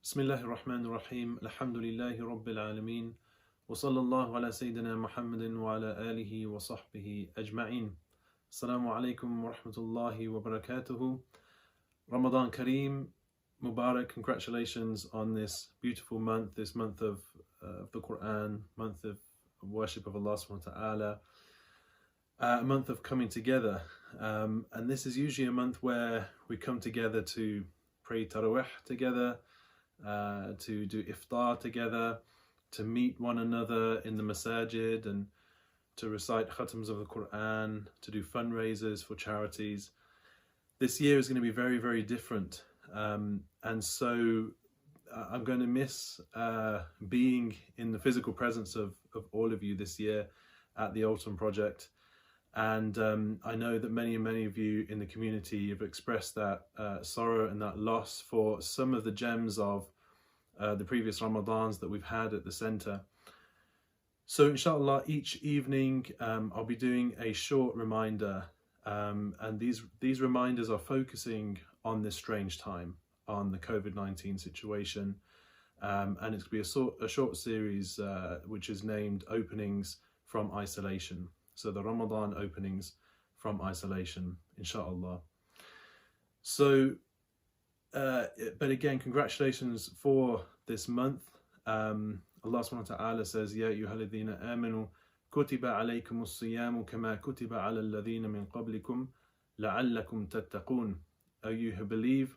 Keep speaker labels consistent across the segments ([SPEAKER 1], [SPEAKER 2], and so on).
[SPEAKER 1] Bismillahir Rahmanir Rahim. Alhamdulillahi Rabbil Alameen. Wa sallallahu ala Sayyidina Muhammadin wa ala alihi wa sahbihi ajma'in. Assalamu alaikum wa rahmatullahi wa barakatuhu. Ramadan Kareem, Mubarak, congratulations on this beautiful month, this month of the Quran, month of worship of Allah subhanahu wa ta'ala, a month of coming together. And this is usually a month where we come together to pray Tarawih together, to do iftar together, to meet one another in the masajid and to recite khatams of the Quran, to do fundraisers for charities. This year is going to be very, very different. And so I'm going to miss being in the physical presence of all of you this year at the Autumn Project. And I know that many of you in the community have expressed that sorrow and that loss for some of the gems of the previous Ramadans that we've had at the centre. So inshallah, each evening I'll be doing a short reminder, and these reminders are focusing on this strange time, on the COVID-19 situation, and it's going to be a short series which is named Openings from Isolation. So the Ramadan Openings from Isolation, inshallah. So, but again, congratulations for this month. Allah subhanahu wa ta'ala says, Ya ayyuhalladhina amanu, kutiba alaykumus siyamu kama kutiba ala alladhina min qablikum la'allakum tattaqun. O you who believe,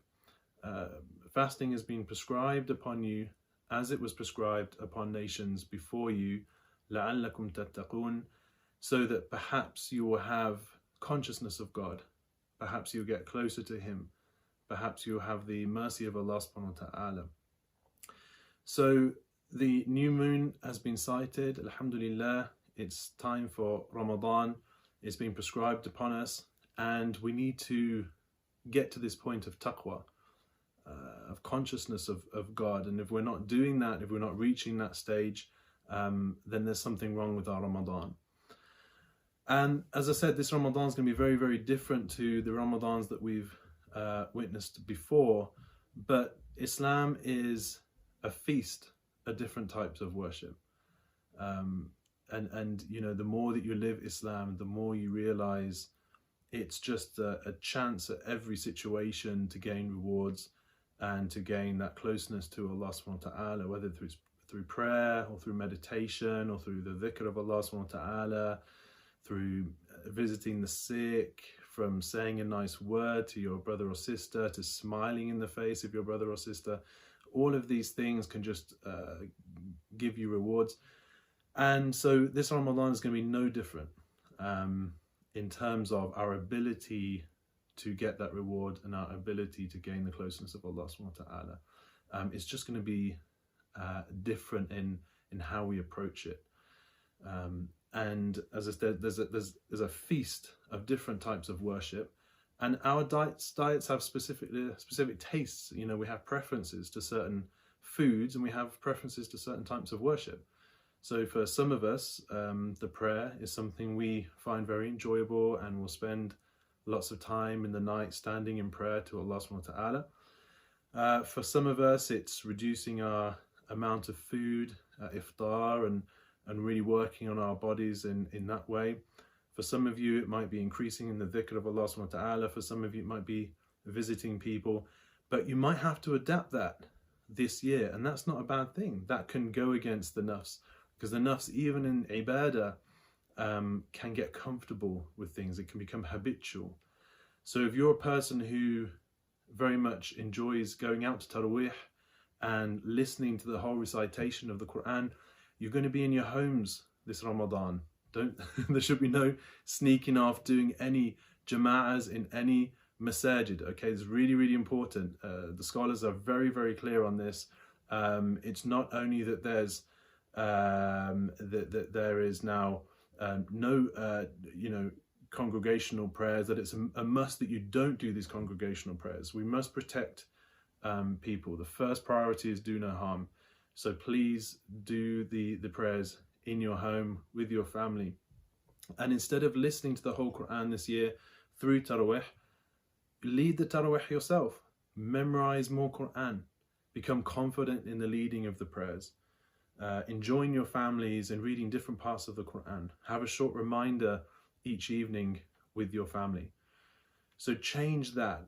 [SPEAKER 1] fasting has been prescribed upon you as it was prescribed upon nations before you, la'allakum tattaqun, so that perhaps you will have consciousness of God, perhaps you'll get closer to Him, perhaps you'll have the mercy of Allah subhanahu wa ta'ala. So the new moon has been sighted, alhamdulillah, it's time for Ramadan, it's been prescribed upon us, and we need to get to this point of taqwa, of consciousness of God. And if we're not doing that, if we're not reaching that stage, then there's something wrong with our Ramadan. And as I said, this Ramadan is going to be very, very different to the Ramadans that we've witnessed before. But Islam is a feast of different types of worship. And you know, the more that you live Islam, the more you realize it's just a chance at every situation to gain rewards and to gain that closeness to Allah subhanahu wa ta'ala, whether through prayer or through meditation or through the dhikr of Allah subhanahu wa ta'ala, through visiting the sick, from saying a nice word to your brother or sister, to smiling in the face of your brother or sister. All of these things can just give you rewards. And so this Ramadan is going to be no different in terms of our ability to get that reward and our ability to gain the closeness of Allah subhanahu wa ta'ala. It's just going to be different in how we approach it. And as I said, there's a feast of different types of worship, and our diets have specific tastes. You know, we have preferences to certain foods, and we have preferences to certain types of worship. So for some of us, the prayer is something we find very enjoyable, and we'll spend lots of time in the night standing in prayer to Allah subhanahu wa ta'ala. For some of us, it's reducing our amount of food, iftar, and really working on our bodies in that way. For some of you, it might be increasing in the dhikr of Allah subhanahu wa ta'ala. For some of you, it might be visiting people. But you might have to adapt that this year, and that's not a bad thing. That can go against the nafs, because the nafs, even in ibadah, can get comfortable with things. It can become habitual. So if you're a person who very much enjoys going out to Tarawih and listening to the whole recitation of the Quran, you're going to be in your homes this Ramadan. There should be no sneaking off, doing any jama'as in any masajid. Okay, it's really, really important. The scholars are very, very clear on this. It's not only that there is now no congregational prayers, that it's a must that you don't do these congregational prayers. We must protect people. The first priority is do no harm. So please do the prayers in your home with your family. And instead of listening to the whole Quran this year through Tarawih, lead the Tarawih yourself. Memorize more Quran. Become confident in the leading of the prayers. Enjoying your families and reading different parts of the Quran. Have a short reminder each evening with your family. So change that.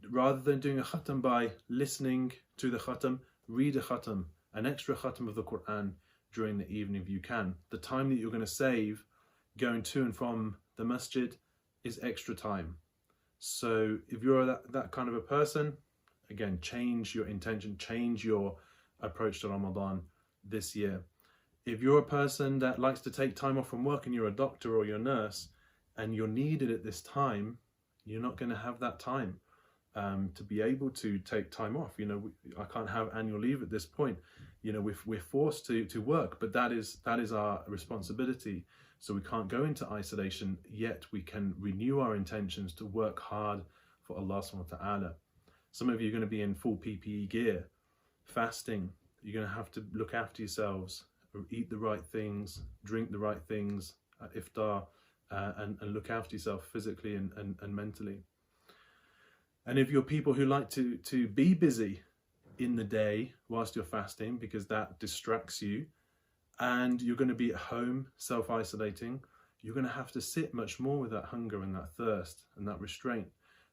[SPEAKER 1] Rather than doing a khatam by listening to the khatam, read a khatam, an extra khatam of the Quran during the evening if you can. The time that you're going to save going to and from the masjid is extra time. So if you're that kind of a person, again, change your intention, change your approach to Ramadan this year. If you're a person that likes to take time off from work and you're a doctor or you're a nurse and you're needed at this time, you're not going to have that time to be able to take time off. You know, I can't have annual leave at this point. You know, we're forced to work, but that is our responsibility. So we can't go into isolation, yet we can renew our intentions to work hard for Allah subhanahu wa ta'ala. Some of you are going to be in full PPE gear, fasting. You're going to have to look after yourselves, eat the right things, drink the right things at iftar, and look after yourself physically and mentally. And if you're people who like to be busy in the day whilst you're fasting, because that distracts you, and you're going to be at home self-isolating, you're going to have to sit much more with that hunger and that thirst and that restraint.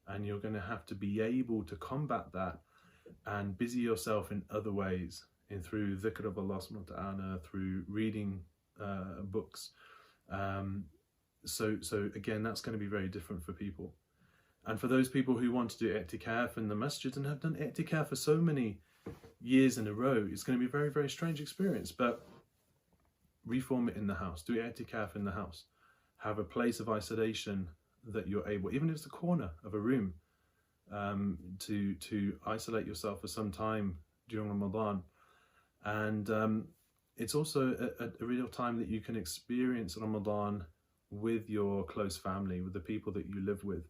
[SPEAKER 1] And you're going to have to be able to combat that and busy yourself in other ways, through dhikr of Allah subhanahu wa ta'ala, through reading books. So again, that's going to be very different for people. And for those people who want to do i'tikaf in the masjid and have done i'tikaf for so many years in a row, it's going to be a very, very strange experience. But reform it in the house. Do i'tikaf in the house. Have a place of isolation that you're able, even if it's the corner of a room, to isolate yourself for some time during Ramadan. And it's also a real time that you can experience Ramadan with your close family, with the people that you live with.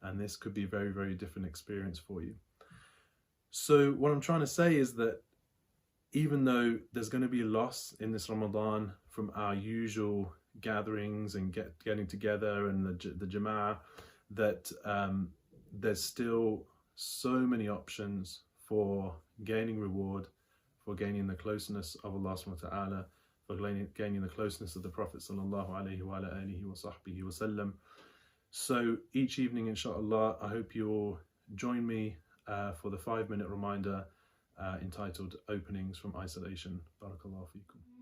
[SPEAKER 1] And this could be a very, very different experience for you. So what I'm trying to say is that even though there's going to be a loss in this Ramadan from our usual gatherings and getting together and the jama'ah, that there's still so many options for gaining reward, for gaining the closeness of Allah subhanahu wa ta'ala, for gaining the closeness of the Prophet sallallahu alaihi wa alihi wa sahbihi wa sallam. So each evening, inshallah, I hope you'll join me for the 5-minute reminder entitled Openings from Isolation. Barakallahu feekum.